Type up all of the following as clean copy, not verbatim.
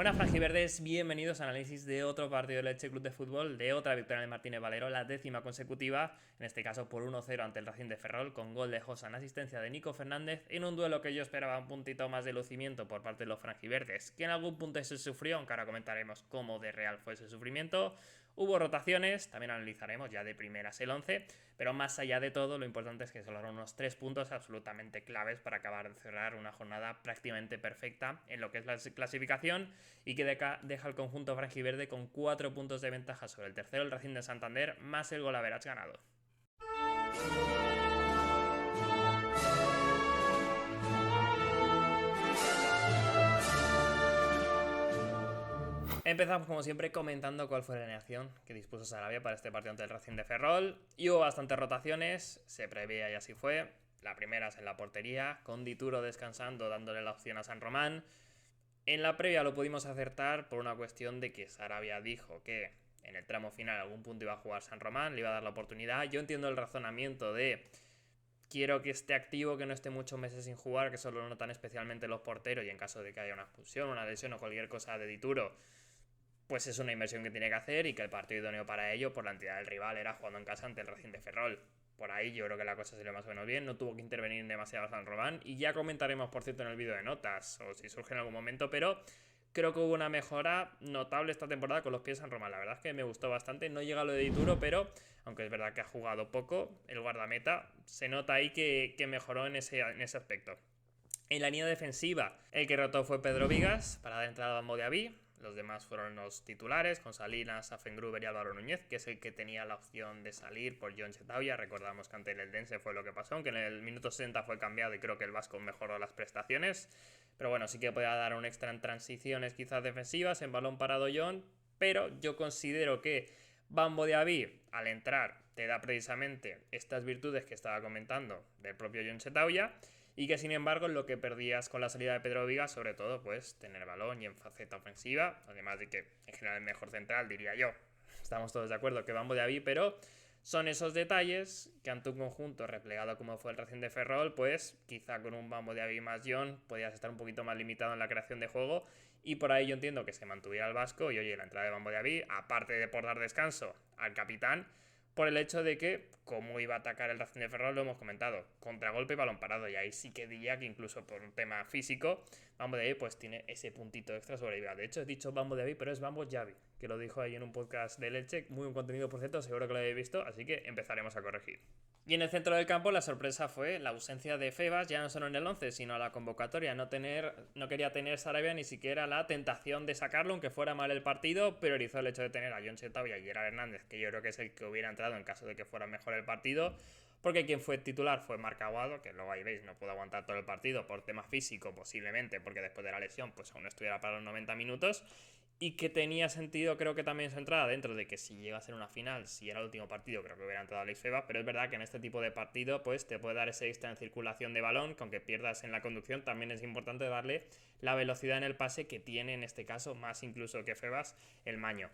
Buenas franjiverdes, bienvenidos a análisis de otro partido del Elche Club de Fútbol, de otra victoria de Martínez Valero, la 10ª consecutiva, en este caso por 1-0 ante el Racing de Ferrol, con gol de Josan, asistencia de Nico Fernández, en un duelo que yo esperaba un puntito más de lucimiento por parte de los franjiverdes, que en algún punto se sufrió, aunque ahora comentaremos cómo de real fue ese sufrimiento. Hubo rotaciones, también analizaremos ya de primeras el 11, pero más allá de todo, lo importante es que se lograron unos 3 puntos absolutamente claves para acabar de cerrar una jornada prácticamente perfecta en lo que es la clasificación y que deja al conjunto franjiverde con 4 puntos de ventaja sobre el tercero, el Racing de Santander, más el gol average ganado. Empezamos como siempre comentando cuál fue la alineación que dispuso Sarabia para este partido ante el Racing de Ferrol. Y hubo bastantes rotaciones, se preveía y así fue. La primera es en la portería, con Dituro descansando, dándole la opción a San Román. En la previa lo pudimos acertar por una cuestión de que Sarabia dijo que en el tramo final a algún punto iba a jugar San Román, le iba a dar la oportunidad. Yo entiendo el razonamiento de quiero que esté activo, que no esté muchos meses sin jugar, que solo lo notan especialmente los porteros y en caso de que haya una expulsión, una lesión o cualquier cosa de Dituro, pues es una inversión que tiene que hacer y que el partido idóneo para ello, por la entidad del rival, era jugando en casa ante el Racing de Ferrol. Por ahí yo creo que la cosa salió más o menos bien, no tuvo que intervenir demasiado San Román y ya comentaremos, por cierto, en el vídeo de notas o si surge en algún momento, pero creo que hubo una mejora notable esta temporada con los pies de San Román. La verdad es que me gustó bastante, no llega a lo de Dituro, pero aunque es verdad que ha jugado poco, el guardameta se nota ahí que mejoró en ese aspecto. En la línea defensiva, el que rotó fue Pedro Vigas para dar entrada a Bambo Diaby. Los demás fueron los titulares, con Salinas, Afengruber y Álvaro Núñez, que es el que tenía la opción de salir por John Chetauya. Recordamos que ante el Eldense fue lo que pasó, aunque en el minuto 60 fue cambiado y creo que el Vasco mejoró las prestaciones. Pero bueno, sí que podía dar un extra en transiciones quizás defensivas, en balón parado John, pero yo considero que Bambo Diaby, al entrar, te da precisamente estas virtudes que estaba comentando del propio John Chetauya, y que sin embargo lo que perdías con la salida de Pedro Vigas, sobre todo pues tener balón y en faceta ofensiva, además de que en general el mejor central, diría yo. Estamos todos de acuerdo que Bambo Diaby, pero son esos detalles que ante un conjunto replegado como fue el Racing de Ferrol, pues quizá con un Bambo Diaby más John podías estar un poquito más limitado en la creación de juego, y por ahí yo entiendo que se mantuviera el Vasco y oye, la entrada de Bambo Diaby, aparte de por dar descanso al capitán, por el hecho de que, como iba a atacar el Racing de Ferrol, lo hemos comentado, contragolpe y balón parado, y ahí sí que diría que incluso por un tema físico, Bambo Diaby pues tiene ese puntito extra sobre Viva. De hecho, he dicho Bambo Diaby, pero es Bambo Diaby, que lo dijo ahí en un podcast de Leche, muy buen contenido por cierto, seguro que lo habéis visto, así que empezaremos a corregir. Y en el centro del campo la sorpresa fue la ausencia de Febas, ya no solo en el 11, sino a la convocatoria. No quería tener Sarabia ni siquiera la tentación de sacarlo, aunque fuera mal el partido, priorizó el hecho de tener a John Chetauya y Gerard Hernández, que yo creo que es el que hubiera entrado en caso de que fuera mejor el partido, porque quien fue titular fue Marc Aguado, que luego ahí veis, no pudo aguantar todo el partido por tema físico posiblemente, porque después de la lesión pues aún no estuviera para los 90 minutos, y que tenía sentido creo que también su entrada dentro de que si llega a ser una final, si era el último partido, creo que hubiera entrado Alex Febas, pero es verdad que en este tipo de partido pues te puede dar ese extra en circulación de balón, que aunque pierdas en la conducción también es importante darle la velocidad en el pase que tiene en este caso, más incluso que Febas, el Maño.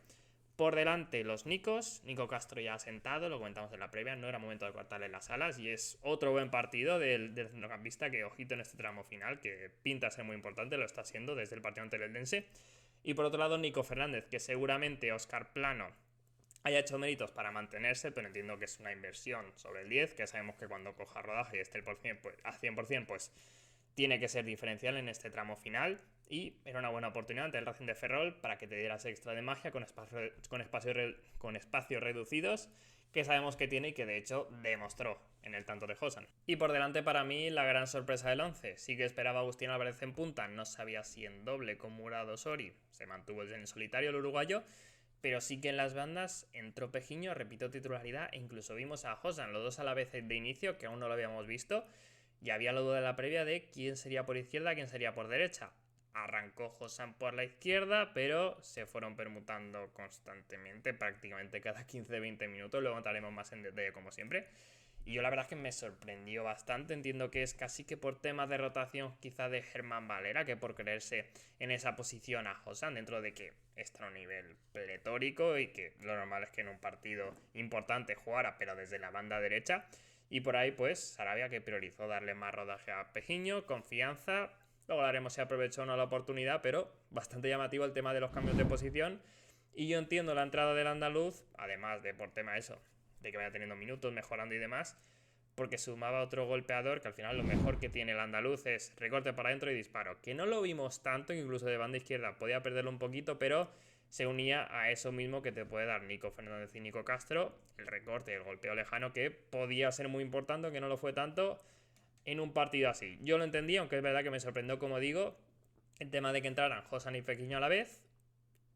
Por delante los Nicos, Nico Castro ya sentado, lo comentamos en la previa, no era momento de cortarle las alas y es otro buen partido del centrocampista que ojito en este tramo final, que pinta ser muy importante, lo está siendo desde el partido ante el Eldense. Y por otro lado Nico Fernández, que seguramente Óscar Plano haya hecho méritos para mantenerse, pero entiendo que es una inversión sobre el 10, que sabemos que cuando coja rodaje y esté a 100%, pues tiene que ser diferencial en este tramo final y era una buena oportunidad ante el Racing de Ferrol para que te dieras extra de magia con espacios reducidos que sabemos que tiene y que de hecho demostró en el tanto de Josan. Y por delante para mí la gran sorpresa del 11. Sí que esperaba a Agustín Álvarez en punta, no sabía si en doble con Murado Sori, se mantuvo en solitario el uruguayo, pero sí que en las bandas entró Pejiño, repitió titularidad e incluso vimos a Josan, los dos a la vez de inicio, que aún no lo habíamos visto, y había la duda de la previa de quién sería por izquierda, quién sería por derecha. Arrancó Josan por la izquierda, pero se fueron permutando constantemente, prácticamente cada 15-20 minutos. Luego entraremos más en detalle como siempre. Y yo la verdad es que me sorprendió bastante. Entiendo que es casi que por temas de rotación quizá de Germán Valera, que por creerse en esa posición a Josan, dentro de que está a un nivel pletórico y que lo normal es que en un partido importante jugara, pero desde la banda derecha. Y por ahí pues Sarabia que priorizó darle más rodaje a Pejiño, confianza, Luego hablaremos si aprovechó o no la oportunidad, pero bastante llamativo el tema de los cambios de posición. Y yo entiendo la entrada del andaluz, además de por tema eso, de que vaya teniendo minutos, mejorando y demás, porque sumaba otro golpeador que al final lo mejor que tiene el andaluz es recorte para adentro y disparo. Que no lo vimos tanto, incluso de banda izquierda podía perderlo un poquito, pero se unía a eso mismo que te puede dar Nico Fernández y Nico Castro, el recorte y el golpeo lejano, que podía ser muy importante, que no lo fue tanto en un partido así. Yo lo entendí, aunque es verdad que me sorprendió, como digo, el tema de que entraran Josan y Pequeño a la vez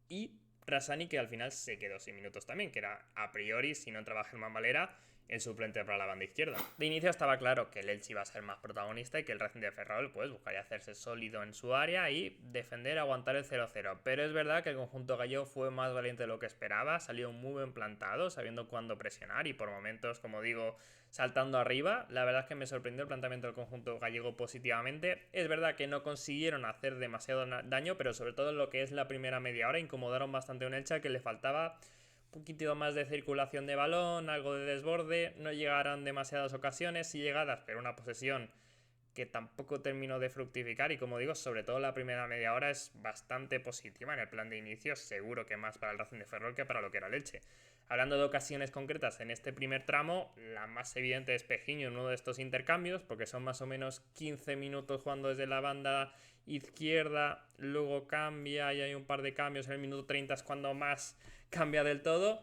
y Rasani, que al final se quedó sin minutos también, que era a priori, si no entraba Germán Valera, el suplente para la banda izquierda. De inicio estaba claro que el Elche iba a ser más protagonista y que el Racing de Ferrol pues buscaría hacerse sólido en su área y defender, aguantar el 0-0. Pero es verdad que el conjunto gallego fue más valiente de lo que esperaba, salió muy bien plantado, sabiendo cuándo presionar y por momentos, como digo, saltando arriba. La verdad es que me sorprendió el planteamiento del conjunto gallego positivamente. Es verdad que no consiguieron hacer demasiado daño, pero sobre todo en lo que es la primera media hora incomodaron bastante a un Elche que le faltaba un poquito más de circulación de balón, algo de desborde, no llegaron demasiadas ocasiones y llegadas, pero una posesión que tampoco terminó de fructificar y como digo, sobre todo la primera media hora es bastante positiva en el plan de inicio, seguro que más para el Racing de Ferrol que para lo que era el Elche. Hablando de ocasiones concretas en este primer tramo, la más evidente es Pejiño en uno de estos intercambios, porque son más o menos 15 minutos jugando desde la banda izquierda, luego cambia y hay un par de cambios, en el minuto 30 es cuando más cambia del todo.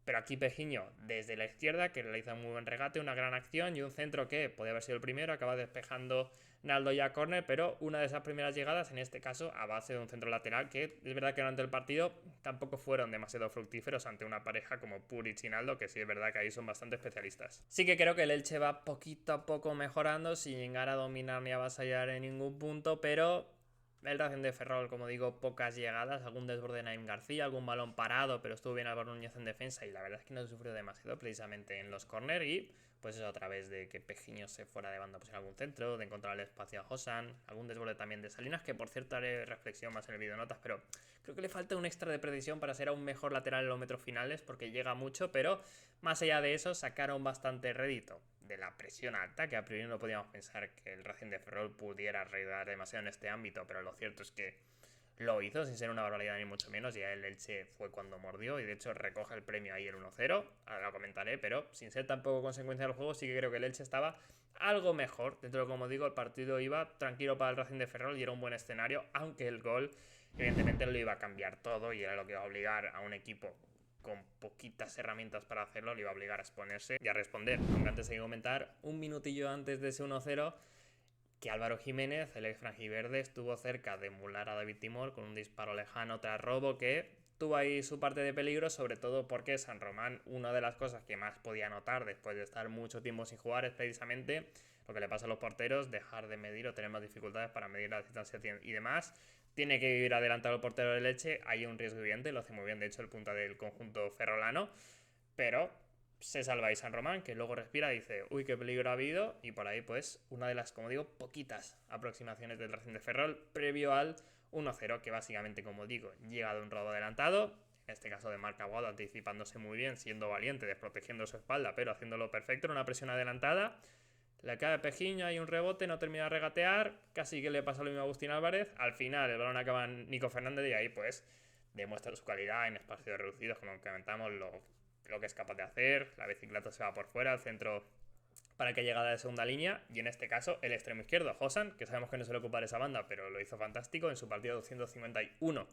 Pero aquí Pejiño desde la izquierda, que realiza un muy buen regate, una gran acción y un centro que podía haber sido el primero, acaba despejando Naldo ya a córner, pero una de esas primeras llegadas, en este caso a base de un centro lateral, que es verdad que durante el partido tampoco fueron demasiado fructíferos ante una pareja como Puric y Naldo, que sí es verdad que ahí son bastante especialistas. Sí que creo que el Elche va poquito a poco mejorando, sin llegar a dominar ni a avasallar en ningún punto, pero el Racing de Ferrol, como digo, pocas llegadas, algún desborde de Naim García, algún balón parado, pero estuvo bien Álvaro Núñez en defensa y la verdad es que no sufrió demasiado precisamente en los corner y pues eso a través de que Pejiño se fuera de banda pues en algún centro, de encontrar el espacio a Josan, algún desborde también de Salinas, que por cierto haré reflexión más en el video notas, pero creo que le falta un extra de precisión para ser aún mejor lateral en los metros finales porque llega mucho, pero más allá de eso sacaron bastante rédito de la presión alta, que a priori no podíamos pensar que el Racing de Ferrol pudiera arreglar demasiado en este ámbito, pero lo cierto es que lo hizo sin ser una barbaridad ni mucho menos, y a el Elche fue cuando mordió y de hecho recoge el premio ahí el 1-0, ahora lo comentaré, pero sin ser tampoco consecuencia del juego sí que creo que el Elche estaba algo mejor, dentro de como digo el partido iba tranquilo para el Racing de Ferrol y era un buen escenario, aunque el gol evidentemente lo iba a cambiar todo y era lo que iba a obligar a un equipo con poquitas herramientas para hacerlo, le iba a obligar a exponerse y a responder. Aunque antes hay que comentar, un minutillo antes de ese 1-0, que Álvaro Jiménez, el ex franjiverde, estuvo cerca de emular a David Timor con un disparo lejano tras robo que tuvo ahí su parte de peligro, sobre todo porque San Román, una de las cosas que más podía notar después de estar mucho tiempo sin jugar es precisamente lo que le pasa a los porteros, dejar de medir o tener más dificultades para medir la distancia y demás. Tiene que vivir adelantado el portero de Leche, hay un riesgo evidente, lo hace muy bien de hecho el punta del conjunto ferrolano, pero se salva ahí San Román, que luego respira y dice, uy, qué peligro ha habido, y por ahí pues una de las, como digo, poquitas aproximaciones del Racing de Ferrol previo al 1-0, que básicamente, como digo, llega de un robo adelantado, en este caso de Marc Aguado, anticipándose muy bien, siendo valiente, desprotegiendo su espalda, pero haciéndolo perfecto en una presión adelantada. Le cae Pejiño, hay un rebote, no termina de regatear, casi que le pasa lo mismo a Agustín Álvarez. Al final el balón acaba en Nico Fernández y ahí pues demuestra su calidad en espacios reducidos, como comentamos, lo que es capaz de hacer. La bicicleta se va por fuera, el centro para que llegada de segunda línea, y en este caso el extremo izquierdo, Josan, que sabemos que no se le ocupa de esa banda, pero lo hizo fantástico en su partido 251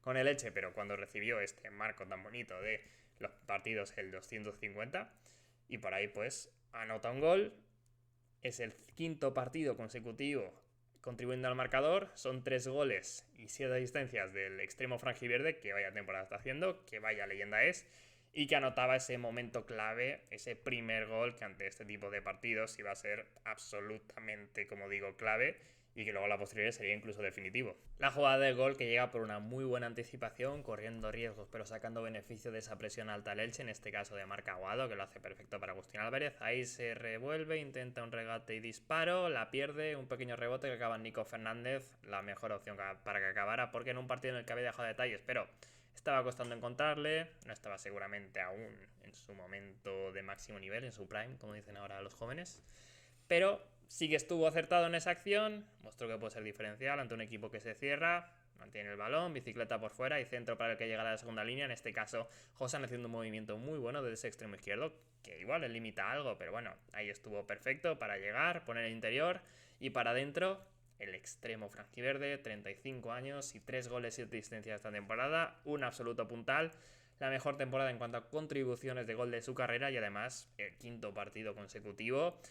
con el Elche, pero cuando recibió este marco tan bonito de los partidos el 250, y por ahí pues anota un gol. Es el quinto partido consecutivo contribuyendo al marcador. Son 3 goles y 7 asistencias del extremo franjiverde, que vaya temporada está haciendo, que vaya leyenda es, y que anotaba ese momento clave, ese primer gol que ante este tipo de partidos iba a ser absolutamente, como digo, clave, y que luego la posterior sería incluso definitivo. La jugada del gol que llega por una muy buena anticipación, corriendo riesgos pero sacando beneficio de esa presión alta al Elche, en este caso de Marc Aguado, que lo hace perfecto para Agustín Álvarez. Ahí se revuelve, intenta un regate y disparo, la pierde, un pequeño rebote que acaba en Nico Fernández, la mejor opción para que acabara, porque en un partido en el que había dejado detalles, pero estaba costando encontrarle, no estaba seguramente aún en su momento de máximo nivel, en su prime, como dicen ahora los jóvenes, pero sí que estuvo acertado en esa acción, mostró que puede ser diferencial ante un equipo que se cierra, mantiene el balón, bicicleta por fuera y centro para el que llega a la segunda línea. En este caso, Josan haciendo un movimiento muy bueno desde ese extremo izquierdo, que igual le limita algo, pero bueno, ahí estuvo perfecto para llegar, poner el interior y para adentro. El extremo franjiverde, 35 años y 3 goles y asistencias esta temporada, un absoluto puntal. La mejor temporada en cuanto a contribuciones de gol de su carrera y además el 5.º partido consecutivo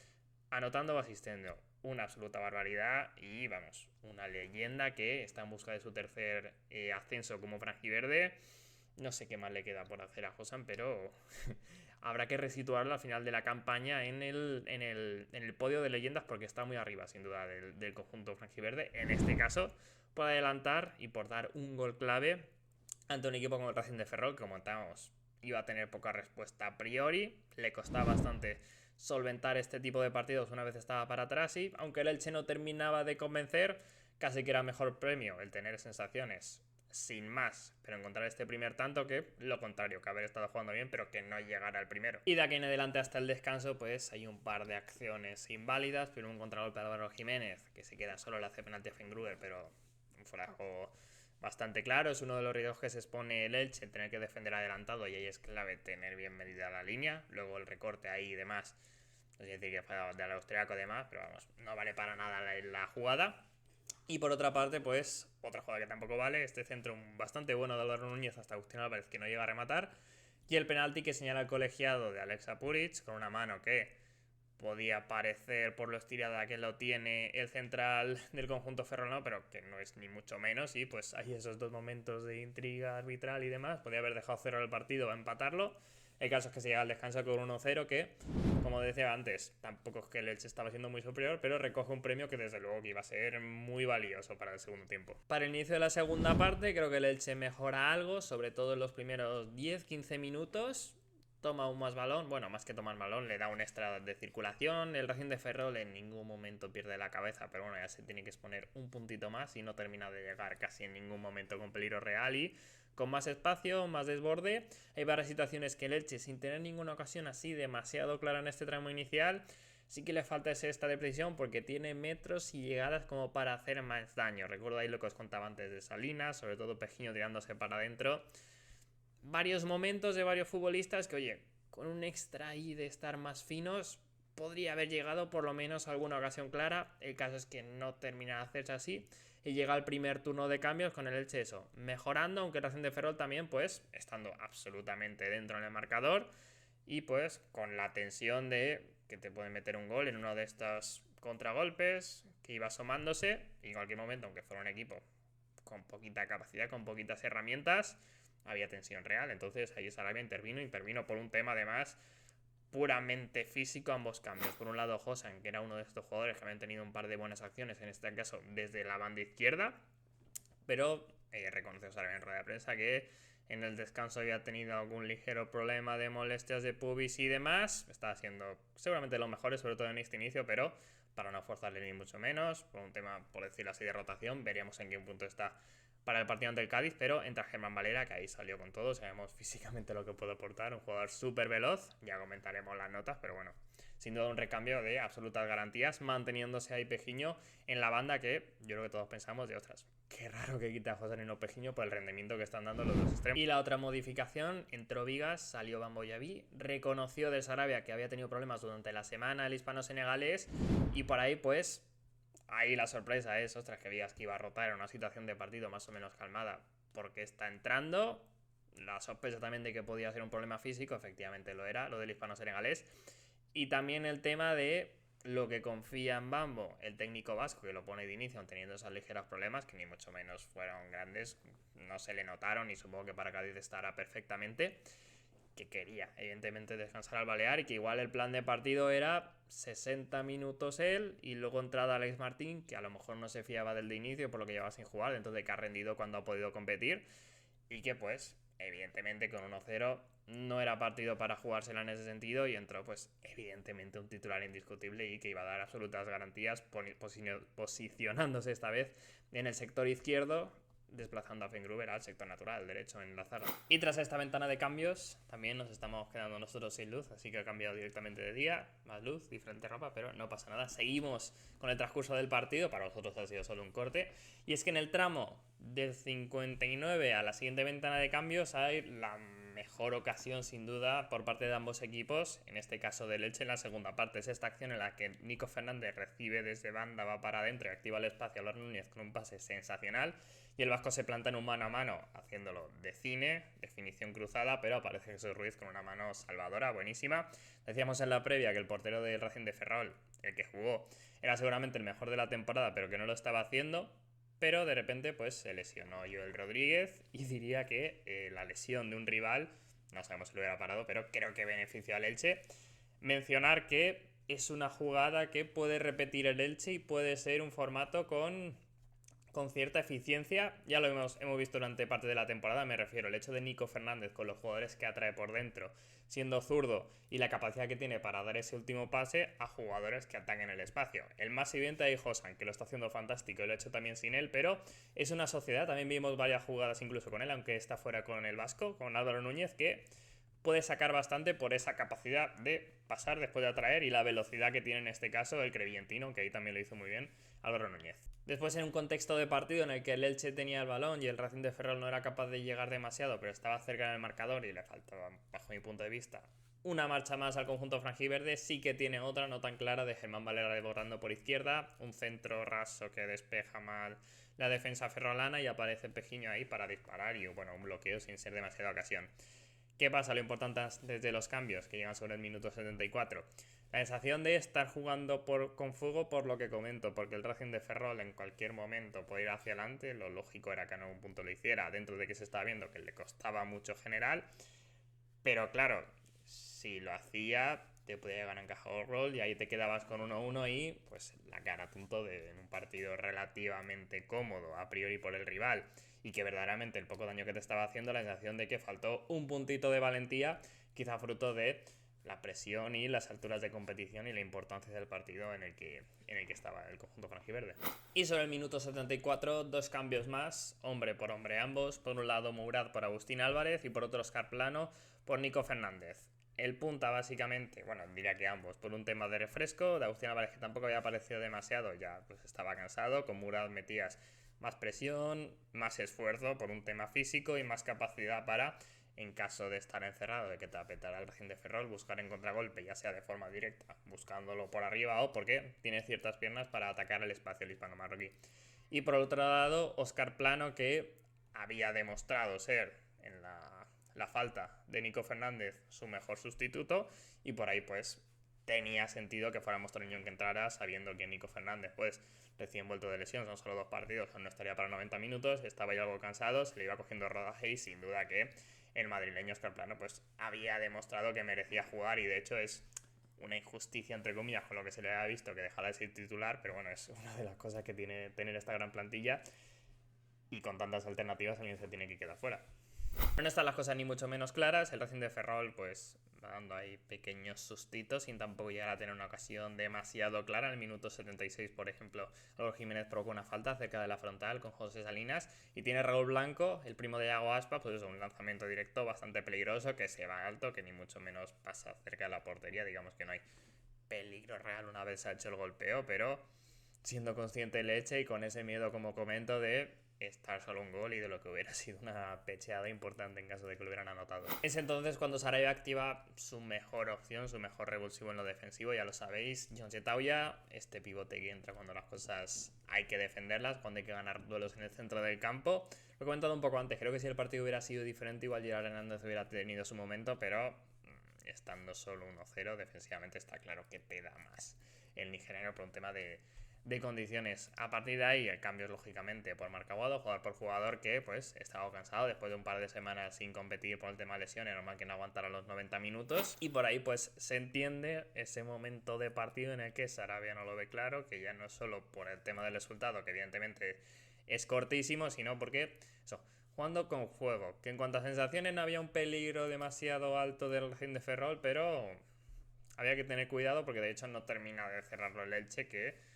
anotando o asistiendo. Una absoluta barbaridad y vamos, una leyenda que está en busca de su tercer ascenso como franjiverde. No sé qué más le queda por hacer a Josan, pero habrá que resituarlo al final de la campaña en el podio de leyendas porque está muy arriba, sin duda, del conjunto franjiverde. En este caso, por adelantar y por dar un gol clave ante un equipo como el Racing de Ferrol, que como comentábamos, iba a tener poca respuesta a priori. Le costaba bastante solventar este tipo de partidos una vez estaba para atrás y, aunque el Elche no terminaba de convencer, casi que era mejor premio el tener sensaciones sin más, pero encontrar este primer tanto que lo contrario, que haber estado jugando bien pero que no llegara al primero. Y de aquí en adelante hasta el descanso pues hay un par de acciones inválidas. Primero un contragolpe de Álvaro Jiménez que se queda solo, le hace penalti a Fengruber, pero fuera de juego bastante claro. Es uno de los riesgos que se expone el Elche, el tener que defender adelantado, y ahí es clave tener bien medida la línea. Luego el recorte ahí y demás, no sé decir que fue del austriaco además, pero vamos, no vale para nada la jugada. Y por otra parte, pues, otra jugada que tampoco vale, este centro bastante bueno de Álvaro Núñez hasta Agustín Álvarez, que no llega a rematar, y el penalti que señala el colegiado de Alexa Puric, con una mano que podía parecer por lo estirada que lo tiene el central del conjunto ferrolano, pero que no es ni mucho menos, y pues hay esos dos momentos de intriga arbitral y demás. Podía haber dejado cerrar el partido a empatarlo. El caso es que se llega al descanso con 1-0 que, como decía antes, tampoco es que el Elche estaba siendo muy superior, pero recoge un premio que desde luego que iba a ser muy valioso para el segundo tiempo. Para el inicio de la segunda parte creo que el Elche mejora algo, sobre todo en los primeros 10-15 minutos. Toma aún más balón, bueno, más que tomar balón, le da un extra de circulación. El Racing de Ferrol en ningún momento pierde la cabeza, pero bueno, ya se tiene que exponer un puntito más y no termina de llegar casi en ningún momento con peligro real y con más espacio, más desborde. Hay varias situaciones que el Elche, sin tener ninguna ocasión así demasiado clara en este tramo inicial, sí que le falta esta de precisión porque tiene metros y llegadas como para hacer más daño. Recuerdo ahí lo que os contaba antes de Salinas, sobre todo Pejiño tirándose para adentro. Varios momentos de varios futbolistas que, oye, con un extra ahí de estar más finos, podría haber llegado por lo menos a alguna ocasión clara. El caso es que no termina de hacerse así y llega el primer turno de cambios con el Elche eso, mejorando, aunque el Racing de Ferrol también, pues, estando absolutamente dentro en el marcador y pues con la tensión de que te pueden meter un gol en uno de estos contragolpes que iba asomándose y en cualquier momento, aunque fuera un equipo con poquita capacidad, con poquitas herramientas, había tensión real. Entonces ahí Sarabia intervino por un tema además puramente físico. Ambos cambios, por un lado Josan, que era uno de estos jugadores que habían tenido un par de buenas acciones, en este caso desde la banda izquierda, pero reconoció Sarabia en rueda de prensa que en el descanso había tenido algún ligero problema de molestias de pubis y demás. Estaba haciendo seguramente lo mejor, sobre todo en este inicio, pero para no forzarle ni mucho menos, por un tema, por decirlo así, de rotación. Veríamos en qué punto está para el partido ante el Cádiz, pero entra Germán Valera, que ahí salió con todo. Sabemos físicamente lo que puede aportar, un jugador súper veloz. Ya comentaremos las notas, pero bueno, sin duda un recambio de absolutas garantías, manteniéndose ahí Pejiño en la banda, que yo creo que todos pensamos de otras. Qué raro que quite a José Nino Pejiño por el rendimiento que están dando los dos extremos. Y la otra modificación, entró Vigas, salió Bamboyaví, reconoció de Sarabia que había tenido problemas durante la semana el hispano-senegalés, y por ahí pues ahí la sorpresa es, ostras, que Vigas que iba a rotar en una situación de partido más o menos calmada porque está entrando. La sospecha también de que podía ser un problema físico, efectivamente lo era, lo del hispano-senegalés. Y también el tema de lo que confía en Bambo, el técnico vasco, que lo pone de inicio teniendo esos ligeros problemas, que ni mucho menos fueron grandes, no se le notaron y supongo que para Cádiz estará perfectamente, que quería evidentemente descansar al Balear y que igual el plan de partido era 60 minutos él y luego entrada Alex Martín, que a lo mejor no se fiaba del de inicio por lo que llevaba sin jugar, entonces que ha rendido cuando ha podido competir y que pues evidentemente con 1-0 no era partido para jugársela en ese sentido y entró pues evidentemente un titular indiscutible y que iba a dar absolutas garantías posicionándose esta vez en el sector izquierdo desplazando a Fengruber al sector natural, derecho en la zaga. Y tras esta ventana de cambios, también nos estamos quedando nosotros sin luz, así que ha cambiado directamente de día, más luz, diferente ropa, pero no pasa nada. Seguimos con el transcurso del partido, para vosotros ha sido solo un corte, y es que en el tramo del 59 a la siguiente ventana de cambios hay la mejor ocasión sin duda por parte de ambos equipos, en este caso del Elche en la segunda parte. Es esta acción en la que Nico Fernández recibe desde banda, va para adentro y activa el espacio a Álvaro Núñez con un pase sensacional, y el vasco se planta en un mano a mano haciéndolo de cine, definición cruzada, pero aparece Jesús Ruiz con una mano salvadora, buenísima. Decíamos en la previa que el portero del Racing de Ferrol, el que jugó, era seguramente el mejor de la temporada, pero que no lo estaba haciendo. Pero de repente pues se lesionó Joel Rodríguez, y diría que la lesión de un rival, no sabemos si lo hubiera parado, pero creo que benefició al Elche. Mencionar que es una jugada que puede repetir el Elche y puede ser un formato con cierta eficiencia. Ya lo hemos visto durante parte de la temporada, me refiero al hecho de Nico Fernández con los jugadores que atrae por dentro, siendo zurdo, y la capacidad que tiene para dar ese último pase a jugadores que ataquen el espacio. El más evidente ahí Josan, que lo está haciendo fantástico, y lo ha hecho también sin él, pero es una sociedad. También vimos varias jugadas incluso con él, aunque está fuera con el vasco, con Álvaro Núñez, que puede sacar bastante por esa capacidad de pasar después de atraer y la velocidad que tiene en este caso el crevientino, que ahí también lo hizo muy bien Álvaro Núñez. Después, en un contexto de partido en el que el Elche tenía el balón y el Racing de Ferrol no era capaz de llegar demasiado, pero estaba cerca del marcador y le faltaba, bajo mi punto de vista, una marcha más al conjunto franjiverde, sí que tiene otra no tan clara de Germán Valera desbordando por izquierda, un centro raso que despeja mal la defensa ferrolana y aparece Pejiño ahí para disparar y bueno, un bloqueo sin ser demasiada ocasión. ¿Qué pasa? Lo importante desde los cambios que llegan sobre el minuto 74. La sensación de estar jugando con fuego, por lo que comento, porque el Racing de Ferrol en cualquier momento puede ir hacia adelante. Lo lógico era que en algún punto lo hiciera, dentro de que se estaba viendo que le costaba mucho general. Pero claro, si lo hacía, te podía ganar encajado el rol y ahí te quedabas con 1-1 y pues la cara tonto en un partido relativamente cómodo a priori por el rival, y que verdaderamente el poco daño que te estaba haciendo, la sensación de que faltó un puntito de valentía, quizá fruto de la presión y las alturas de competición y la importancia del partido en el que estaba el conjunto franjiverde. Y sobre el minuto 74, dos cambios más, hombre por hombre ambos. Por un lado Mourad por Agustín Álvarez y por otro Óscar Plano por Nico Fernández. El punta básicamente, bueno, diría que ambos, por un tema de refresco, de Agustín Álvarez, que tampoco había aparecido demasiado, ya pues estaba cansado. Con Mourad metías más presión, más esfuerzo por un tema físico y más capacidad para, en caso de estar encerrado, de que te apretara el Racing de Ferrol, buscar en contragolpe, ya sea de forma directa, buscándolo por arriba, o porque tiene ciertas piernas para atacar el espacio el hispano marroquí. Y por otro lado, Óscar Plano, que había demostrado ser en la falta de Nico Fernández su mejor sustituto, y por ahí pues tenía sentido que fuera Mostoleñón que entrara, sabiendo que Nico Fernández pues recién vuelto de lesión, son solo 2 partidos, no estaría para 90 minutos, estaba ya algo cansado, se le iba cogiendo rodaje, y sin duda que el madrileño Óscar Plano pues había demostrado que merecía jugar, y de hecho es una injusticia entre comillas con lo que se le había visto que dejara de ser titular, pero bueno, es una de las cosas que tiene tener esta gran plantilla, y con tantas alternativas alguien se tiene que quedar fuera. No están las cosas ni mucho menos claras. El Racing de Ferrol pues va dando ahí pequeños sustitos sin tampoco llegar a tener una ocasión demasiado clara. En el minuto 76, por ejemplo, Raúl Jiménez provocó una falta cerca de la frontal con José Salinas, y tiene Raúl Blanco, el primo de Iago Aspas, pues eso, un lanzamiento directo bastante peligroso que se va alto, que ni mucho menos pasa cerca de la portería. Digamos que no hay peligro real una vez se ha hecho el golpeo, pero siendo consciente el Elche y con ese miedo, como comento, de estar solo un gol y de lo que hubiera sido una pecheada importante en caso de que lo hubieran anotado. Es entonces cuando Sarabia activa su mejor opción, su mejor revulsivo en lo defensivo, ya lo sabéis, Jon Setaoya, este pivote que entra cuando las cosas hay que defenderlas, cuando hay que ganar duelos en el centro del campo. Lo he comentado un poco antes, creo que si el partido hubiera sido diferente, igual Gerard Hernández hubiera tenido su momento, pero estando solo 1-0, defensivamente está claro que te da más el nigeriano por un tema de condiciones. A partir de ahí, el cambio es lógicamente por Marc Aguado, jugador por jugador, que pues estaba cansado después de un par de semanas sin competir por el tema de lesiones, normal que no aguantara los 90 minutos, y por ahí pues se entiende ese momento de partido en el que Sarabia no lo ve claro, que ya no es solo por el tema del resultado, que evidentemente es cortísimo, sino porque eso, jugando con juego, que en cuanto a sensaciones no había un peligro demasiado alto del Racing de Ferrol, pero había que tener cuidado porque de hecho no termina de cerrarlo el Elche, que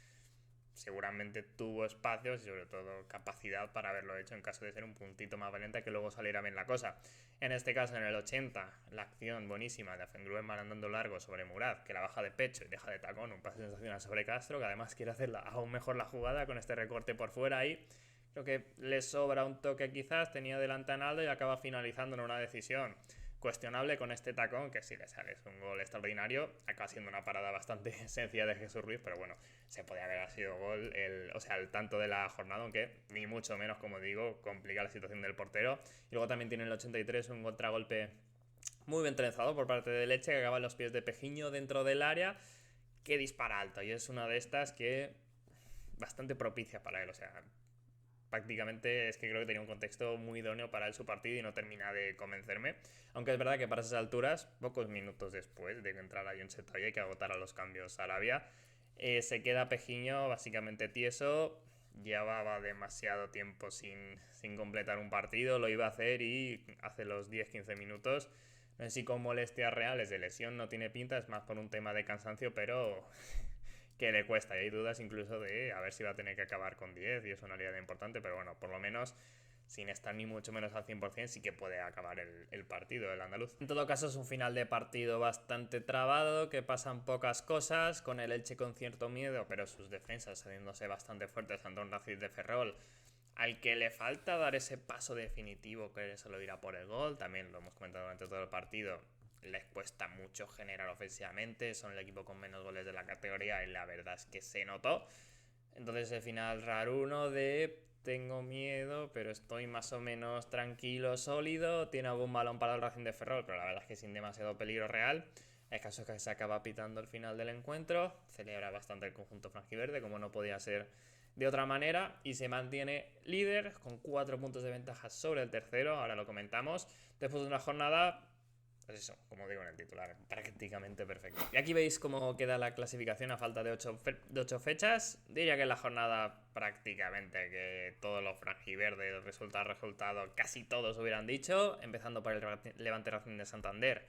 seguramente tuvo espacios y sobre todo capacidad para haberlo hecho en caso de ser un puntito más valiente que luego saliera bien la cosa. En este caso, en el 80, la acción buenísima de Afengruber mandando largo sobre Murad, que la baja de pecho y deja de tacón, un pase sensacional sobre Castro, que además quiere hacerla aún mejor la jugada con este recorte por fuera ahí. Creo que le sobra un toque quizás, tenía delante a Naldo y acaba finalizando en una decisión cuestionable con este tacón, que si le sale es un gol extraordinario, acaba siendo una parada bastante sencilla de Jesús Ruiz, pero bueno, se podía haber sido gol, o sea, el tanto de la jornada, aunque ni mucho menos, como digo, complica la situación del portero. Y luego también tiene el 83 un contragolpe muy bien trenzado por parte de Leche, que acaba en los pies de Pejiño dentro del área, que dispara alto, y es una de estas que bastante propicia para él, o sea, prácticamente es que creo que tenía un contexto muy idóneo para él su partido y no termina de convencerme. Aunque es verdad que para esas alturas, pocos minutos después de que entrara John Setoye y que agotara los cambios a Arabia, se queda Pejiño básicamente tieso. Llevaba demasiado tiempo sin completar un partido, lo iba a hacer y hace los 10-15 minutos. No sé si con molestias reales de lesión no tiene pinta, es más por un tema de cansancio, pero que le cuesta. Y hay dudas incluso de a ver si va a tener que acabar con 10 y es una liga importante, pero bueno, por lo menos sin estar ni mucho menos al 100% sí que puede acabar el partido, el andaluz. En todo caso es un final de partido bastante trabado, que pasan pocas cosas, con el Elche con cierto miedo, pero sus defensas saliéndose bastante fuertes ante un Racing de Ferrol, al que le falta dar ese paso definitivo que solo irá por el gol, también lo hemos comentado durante todo el partido. Les cuesta mucho generar ofensivamente, son el equipo con menos goles de la categoría y la verdad es que se notó. Entonces el final raruno de tengo miedo, pero estoy más o menos tranquilo, sólido, tiene algún balón para el Racing de Ferrol, pero la verdad es que sin demasiado peligro real. El caso es que se acaba pitando el final del encuentro, celebra bastante el conjunto franjiverde, como no podía ser de otra manera, y se mantiene líder con 4 puntos de ventaja sobre el tercero, ahora lo comentamos, después de una jornada, pues eso, como digo en el titular, prácticamente perfecto. Y aquí veis cómo queda la clasificación a falta de 8 fechas. Diría que en la jornada prácticamente que todos los franjiverdes, resultado, casi todos hubieran dicho, empezando por el Levante Racing de Santander,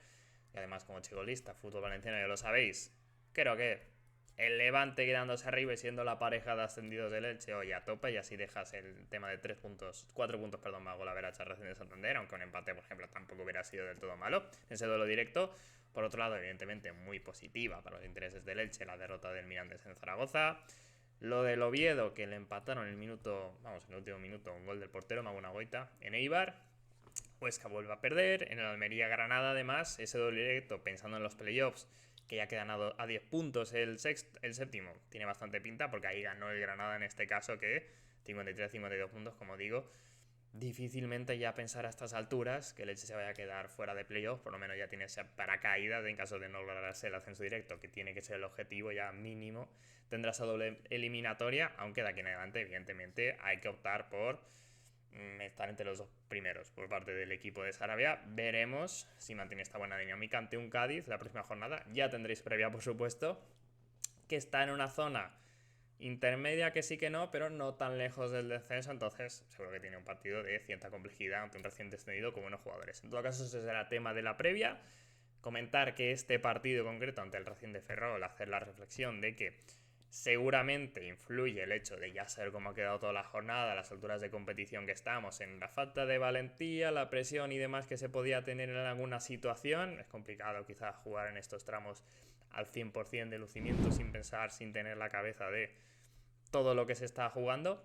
y además como chigolista, fútbol valenciano ya lo sabéis, creo que el Levante quedándose arriba y siendo la pareja de ascendidos del Elche hoy a tope, y así dejas el tema de 4 puntos, más golaveracha Racing de Santander, aunque un empate, por ejemplo, tampoco hubiera sido del todo malo en ese duelo directo. Por otro lado, evidentemente muy positiva para los intereses del Elche la derrota del Mirandés en Zaragoza. Lo del Oviedo, que le empataron en el último minuto, un gol del portero Magunagoita en Eibar. Huesca vuelve a perder. En el Almería Granada, además, ese duelo directo, pensando en los playoffs, que ya quedan a 10 puntos el séptimo, tiene bastante pinta porque ahí ganó el Granada en este caso, que 53-52 puntos, como digo, difícilmente ya pensar a estas alturas que el Elche se vaya a quedar fuera de playoff, por lo menos ya tiene esa paracaídas en caso de no lograrse el ascenso directo, que tiene que ser el objetivo ya mínimo, tendrá esa doble eliminatoria, aunque de aquí en adelante evidentemente hay que optar por estar entre los dos primeros por parte del equipo de Sarabia. Veremos si mantiene esta buena dinámica ante un Cádiz la próxima jornada. Ya tendréis previa, por supuesto, que está en una zona intermedia que sí que no, pero no tan lejos del descenso, entonces seguro que tiene un partido de cierta complejidad ante un recién descendido con buenos jugadores. En todo caso, ese será tema de la previa. Comentar que este partido concreto ante el Racing de Ferrol, hacer la reflexión de que seguramente influye el hecho de ya saber cómo ha quedado toda la jornada, a las alturas de competición que estamos, en la falta de valentía, la presión y demás que se podía tener en alguna situación. Es complicado quizás jugar en estos tramos al 100% de lucimiento sin pensar, sin tener la cabeza de todo lo que se está jugando.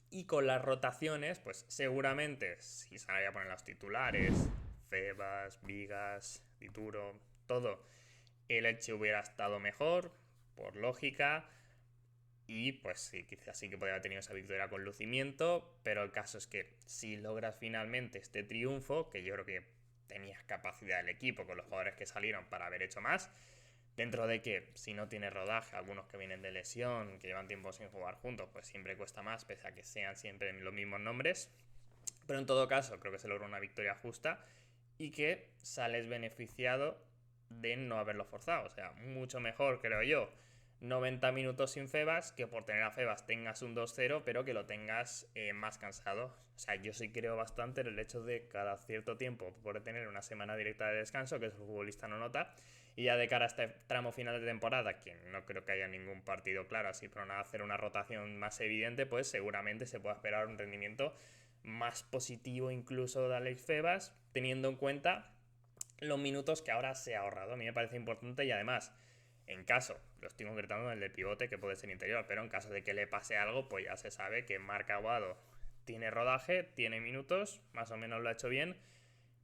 Y con las rotaciones, pues seguramente si Sarabia a poner los titulares, Febas, Vigas, Dituro, todo, el Elche hubiera estado mejor, por lógica, y pues sí, quizás sí que podría haber tenido esa victoria con lucimiento, pero el caso es que si logras finalmente este triunfo, que yo creo que tenías capacidad del equipo con los jugadores que salieron para haber hecho más, dentro de que si no tienes rodaje, algunos que vienen de lesión, que llevan tiempo sin jugar juntos, pues siempre cuesta más, pese a que sean siempre los mismos nombres, pero en todo caso creo que se logró una victoria justa y que sales beneficiado de no haberlo forzado, o sea, mucho mejor creo yo 90 minutos sin Febas, que por tener a Febas tengas un 2-0, pero que lo tengas más cansado. O sea, yo sí creo bastante en el hecho de cada cierto tiempo poder tener una semana directa de descanso, que el futbolista no nota, Y ya de cara a este tramo final de temporada, que no creo que haya ningún partido claro, así para hacer una rotación más evidente, pues seguramente se pueda esperar un rendimiento más positivo incluso de Alex Febas, teniendo en cuenta los minutos que ahora se ha ahorrado. A mí me parece importante y además, en caso, lo estoy concretando en el de pivote que puede ser interior, pero en caso de que le pase algo, pues ya se sabe que Marc Aguado tiene rodaje, tiene minutos, más o menos lo ha hecho bien.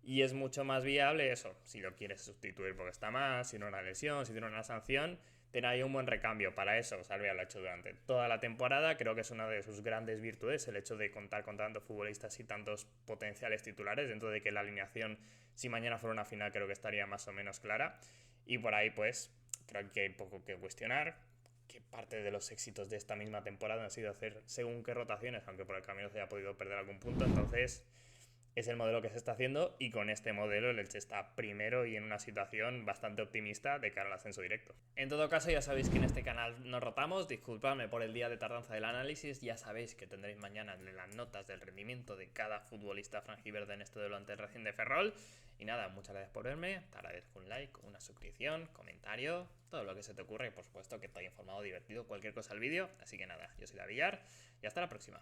Y es mucho más viable eso, si lo quieres sustituir porque está mal, si no una lesión, si tiene una sanción, tener ahí un buen recambio. Para eso, Sarabia lo ha hecho durante toda la temporada, creo que es una de sus grandes virtudes, el hecho de contar con tantos futbolistas y tantos potenciales titulares, dentro de que la alineación, si mañana fuera una final, creo que estaría más o menos clara. Y por ahí, pues, creo que hay poco que cuestionar, que parte de los éxitos de esta misma temporada han sido hacer según qué rotaciones, aunque por el camino se haya podido perder algún punto, entonces es el modelo que se está haciendo y con este modelo el Elche está primero y en una situación bastante optimista de cara al ascenso directo. En todo caso, ya sabéis que en este canal nos rotamos, disculpadme por el día de tardanza del análisis, ya sabéis que tendréis mañana las notas del rendimiento de cada futbolista franjiverde en este duelo ante el Racing de Ferrol. Y nada, muchas gracias por verme, te agradezco un like, una suscripción, comentario, todo lo que se te ocurre y por supuesto que te haya informado, divertido, cualquier cosa al vídeo. Así que nada, yo soy Davillar y hasta la próxima.